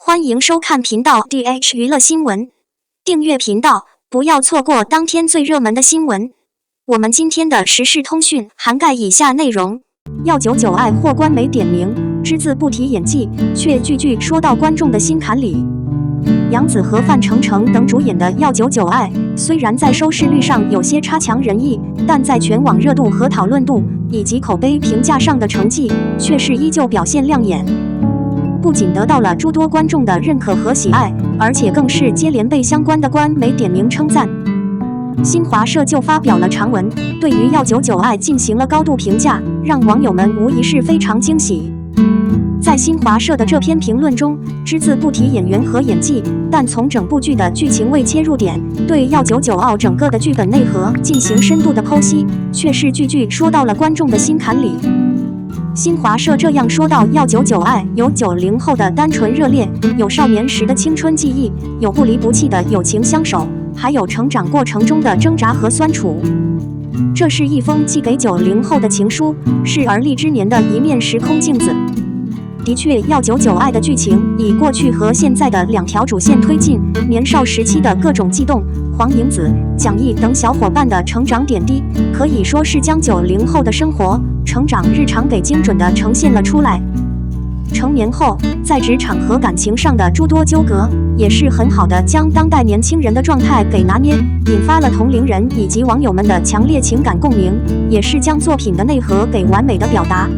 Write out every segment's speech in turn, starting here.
欢迎收看频道 DH 娱乐新闻，订阅频道，不要错过当天最热门的新闻。我们今天的时事通讯涵盖以下内容：要99爱获官媒点名，只字不提演技，却句句说到观众的心坎里。杨紫和范丞丞等主演的《要99爱》虽然在收视率上有些差强人意，但在全网热度和讨论度以及口碑评价上的成绩却是依旧表现亮眼。不仅得到了诸多观众的认可和喜爱，而且更是接连被相关的官媒点名称赞。新华社就发表了长文，对于《要99爱》进行了高度评价，让网友们无疑是非常惊喜。在新华社的这篇评论中，只字不提演员和演技，但从整部剧的剧情为切入点，对《要99爱》整个的剧本内核进行深度的剖析，却是句句说到了观众的心坎里。新华社这样说到：要99爱有90后的单纯热烈，有少年时的青春记忆，有不离不弃的友情相守，还有成长过程中的挣扎和酸楚。这是一封寄给90后的情书，是而立之年的一面时空镜子。的确，要99爱的剧情以过去和现在的两条主线推进，年少时期的各种悸动，黄颖子、蒋毅等小伙伴的成长点滴，可以说是将90后的生活成长日常给精准地呈现了出来。成年后，在职场和感情上的诸多纠葛，也是很好的将当代年轻人的状态给拿捏，引发了同龄人以及网友们的强烈情感共鸣，也是将作品的内核给完美的表达。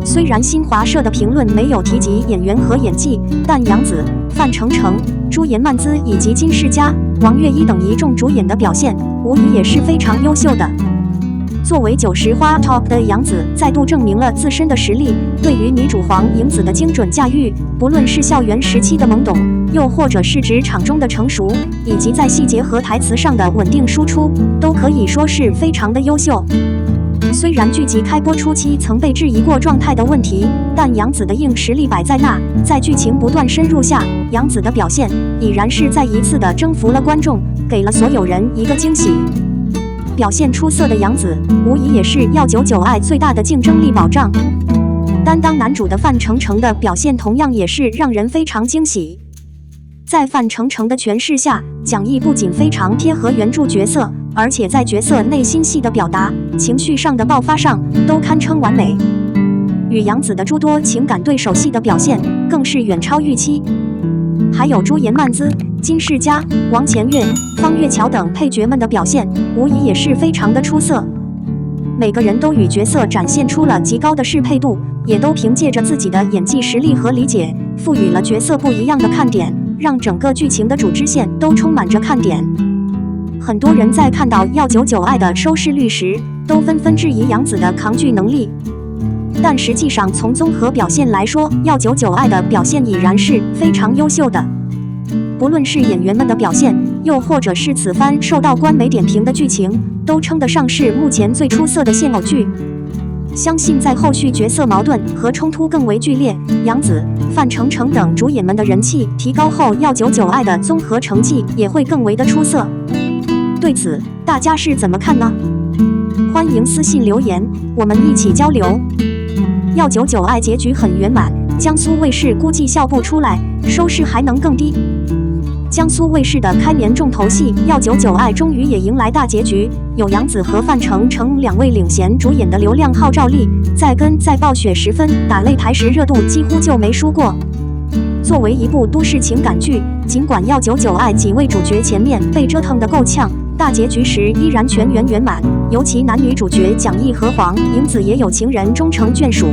虽然新华社的评论没有提及演员和演技，但杨紫、范丞丞、朱颜曼姿以及金世佳、王玥一等一众主演的表现，无疑也是非常优秀的。作为90花 Top 的杨紫，再度证明了自身的实力，对于女主黄颖子的精准驾驭，不论是校园时期的懵懂，又或者是职场中的成熟，以及在细节和台词上的稳定输出，都可以说是非常的优秀。虽然剧集开播初期曾被质疑过状态的问题，但杨紫的硬实力摆在那，在剧情不断深入下，杨紫的表现已然是再一次的征服了观众，给了所有人一个惊喜。表现出色的杨紫，无疑也是要99爱最大的竞争力保障。担当男主的范丞丞的表现同样也是让人非常惊喜。在范丞丞的诠释下，蒋毅不仅非常贴合原著角色，而且在角色内心戏的表达、情绪上的爆发上都堪称完美。与杨紫的诸多情感对手戏的表现更是远超预期。还有朱颜曼姿、金世佳、王钱月、方月桥等配角们的表现，无疑也是非常的出色。每个人都与角色展现出了极高的适配度，也都凭借着自己的演技实力和理解，赋予了角色不一样的看点，让整个剧情的主支线都充满着看点。很多人在看到要99爱的收视率时，都纷纷质疑杨紫的抗拒能力。但实际上，从综合表现来说，要99爱的表现已然是非常优秀的。不论是演员们的表现，又或者是此番受到官媒点评的剧情，都称得上是目前最出色的现偶剧。相信在后续角色矛盾和冲突更为剧烈，杨紫、范丞丞等主演们的人气提高后，要99爱的综合成绩也会更为的出色。对此，大家是怎么看呢？欢迎私信留言，我们一起交流。要99爱结局很圆满，江苏卫视估计笑不出来，收视还能更低。江苏卫视的开年重头戏《要99爱》终于也迎来大结局，有杨紫和范丞丞两位领衔主演的流量号召力，在暴雪10分打擂台时热度几乎就没输过。作为一部都市情感剧，尽管《要99爱》几位主角前面被折腾得够呛，大结局时依然全员圆满，尤其男女主角蒋毅和黄颖子也有情人终成眷属。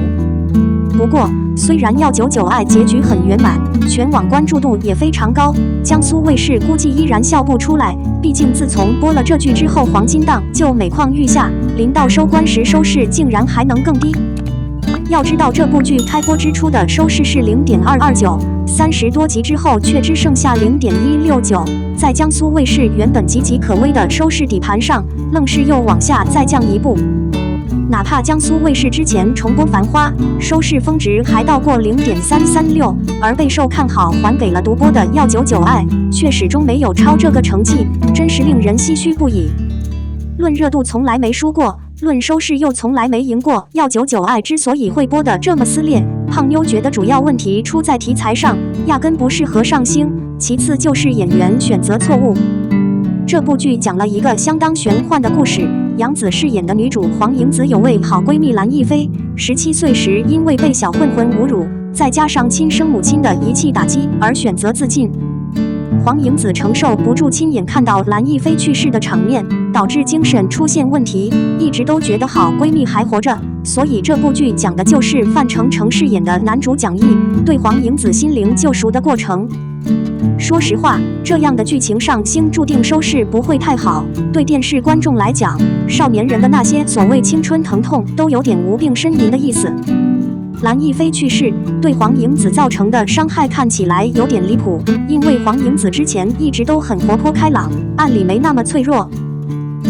不过，虽然《要99爱》结局很圆满，全网关注度也非常高，江苏卫视估计依然笑不出来。毕竟自从播了这剧之后，黄金档就每况愈下，临到收官时收视竟然还能更低。要知道，这部剧开播之初的收视是0.229，30多集之后却只剩下0.169，在江苏卫视原本岌岌可危的收视底盘上，愣是又往下再降一步。哪怕江苏卫视之前重播《繁花》，收视峰值还到过0.336，而备受看好还给了独播的《要99爱》，却始终没有超这个成绩，真是令人唏嘘不已。论热度从来没输过，论收视又从来没赢过。要99爱之所以会播得这么撕裂，胖妞觉得主要问题出在题材上，压根不适合上星，其次就是演员选择错误。这部剧讲了一个相当玄幻的故事，杨紫饰演的女主黄颖子有位好闺蜜蓝亦菲，17岁时因为被小混混侮辱，再加上亲生母亲的一气打击而选择自尽。黄颖子承受不住亲眼看到蓝亦菲去世的场面，导致精神出现问题，一直都觉得好闺蜜还活着，所以这部剧讲的就是范丞丞饰演的男主蒋毅对黄颖子心灵救赎的过程。说实话，这样的剧情上星注定收视不会太好，对电视观众来讲，少年人的那些所谓青春疼痛都有点无病呻吟的意思。蓝亦菲去世对黄颖子造成的伤害看起来有点离谱，因为黄颖子之前一直都很活泼开朗，按理没那么脆弱。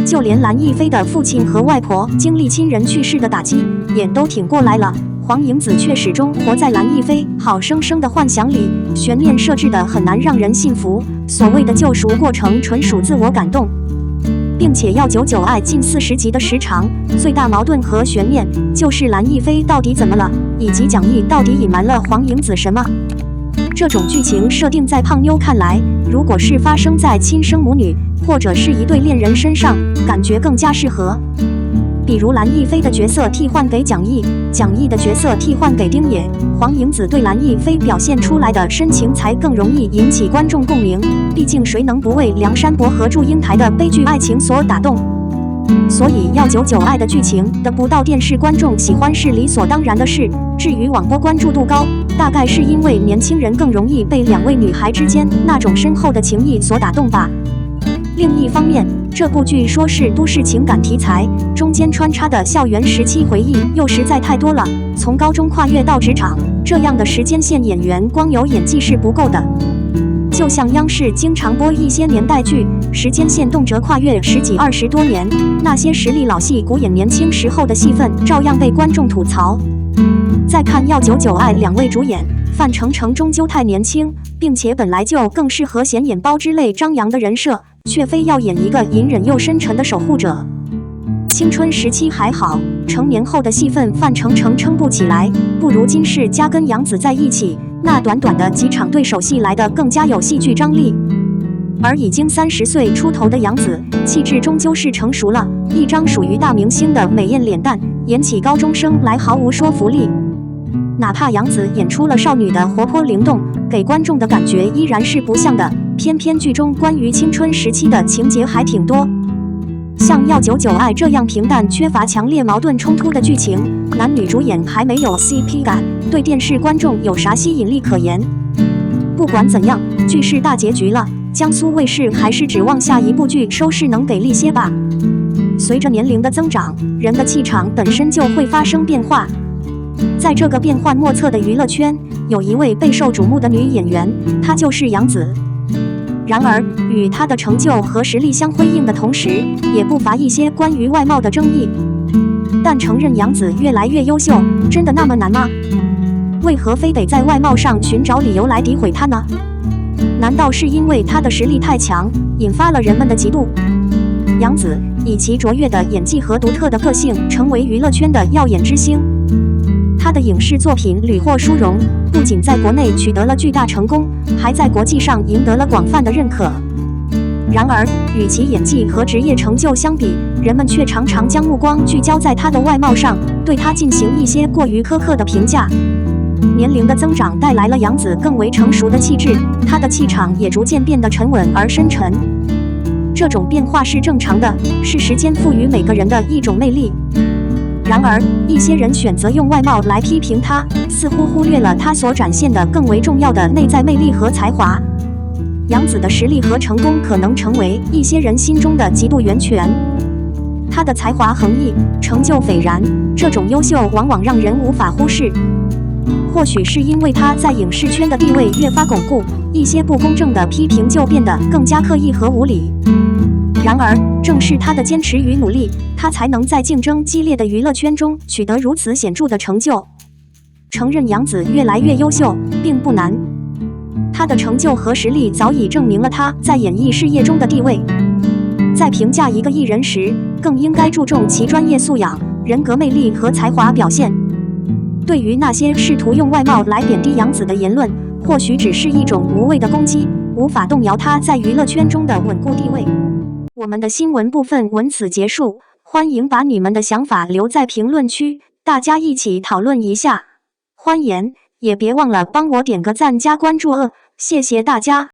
就连蓝亦菲的父亲和外婆经历亲人去世的打击，也都挺过来了，黄颖子却始终活在蓝亦菲好生生的幻想里，悬念设置的很难让人信服，所谓的救赎过程纯属自我感动。并且要99爱近40集的时长，最大矛盾和悬念就是蓝亦菲到底怎么了，以及蒋毅到底隐瞒了黄颖子什么。这种剧情设定在胖妞看来，如果是发生在亲生母女或者是一对恋人身上，感觉更加适合。比如蓝亦菲的角色替换给蒋毅，蒋毅的角色替换给丁野，黄颖子对蓝亦菲表现出来的深情才更容易引起观众共鸣。毕竟谁能不为梁山伯和祝英台的悲剧爱情所打动？所以要99爱的剧情得不到电视观众喜欢是理所当然的事。至于网播关注度高，大概是因为年轻人更容易被两位女孩之间那种深厚的情谊所打动吧。另一方面，这部剧说是都市情感题材，中间穿插的校园时期回忆又实在太多了，从高中跨越到职场，这样的时间线演员光有演技是不够的。就像央视经常播一些年代剧，时间线动辄跨越10几20多年，那些实力老戏骨演年轻时候的戏份照样被观众吐槽。再看要99爱两位主演，范丞丞终究太年轻，并且本来就更适合显眼包之类张扬的人设，却非要演一个隐忍又深沉的守护者。青春时期还好，成年后的戏份范丞丞撑不起来，不如金世佳跟杨紫在一起，那短短的几场对手戏来得更加有戏剧张力。而已经30岁出头的杨紫，气质终究是成熟了，一张属于大明星的美艳脸蛋，演起高中生来毫无说服力。哪怕杨紫演出了少女的活泼灵动，给观众的感觉依然是不像的，偏偏剧中关于青春时期的情节还挺多。像要99爱这样平淡缺乏强烈矛盾冲突的剧情，男女主演还没有 CP 感，对电视观众有啥吸引力可言？不管怎样，剧是大结局了，江苏卫视还是指望下一部剧收视能给力些吧。随着年龄的增长，人的气场本身就会发生变化。在这个变幻莫测的娱乐圈，有一位备受瞩目的女演员，她就是杨紫。然而，与她的成就和实力相辉映的同时，也不乏一些关于外貌的争议。但承认杨紫越来越优秀，真的那么难吗？为何非得在外貌上寻找理由来诋毁她呢？难道是因为她的实力太强，引发了人们的嫉妒？杨紫以其卓越的演技和独特的个性，成为娱乐圈的耀眼之星。她的影视作品屡获殊荣，不仅在国内取得了巨大成功，还在国际上赢得了广泛的认可。然而，与其演技和职业成就相比，人们却常常将目光聚焦在她的外貌上，对她进行一些过于苛刻的评价。年龄的增长带来了杨紫更为成熟的气质，她的气场也逐渐变得沉稳而深沉。这种变化是正常的，是时间赋予每个人的一种魅力。然而，一些人选择用外貌来批评她，似乎忽略了她所展现的更为重要的内在魅力和才华。杨紫的实力和成功可能成为一些人心中的嫉妒源泉。她的才华横溢，成就斐然，这种优秀往往让人无法忽视。或许是因为她在影视圈的地位越发巩固，一些不公正的批评就变得更加刻意和无理。然而，正是她的坚持与努力，她才能在竞争激烈的娱乐圈中取得如此显著的成就。承认杨紫越来越优秀，并不难。她的成就和实力早已证明了她在演艺事业中的地位。在评价一个艺人时，更应该注重其专业素养、人格魅力和才华表现。对于那些试图用外貌来贬低杨紫的言论，或许只是一种无谓的攻击，无法动摇她在娱乐圈中的稳固地位。我们的新闻部分文此结束，欢迎把你们的想法留在评论区，大家一起讨论一下。欢迎，也别忘了帮我点个赞加关注谢谢大家。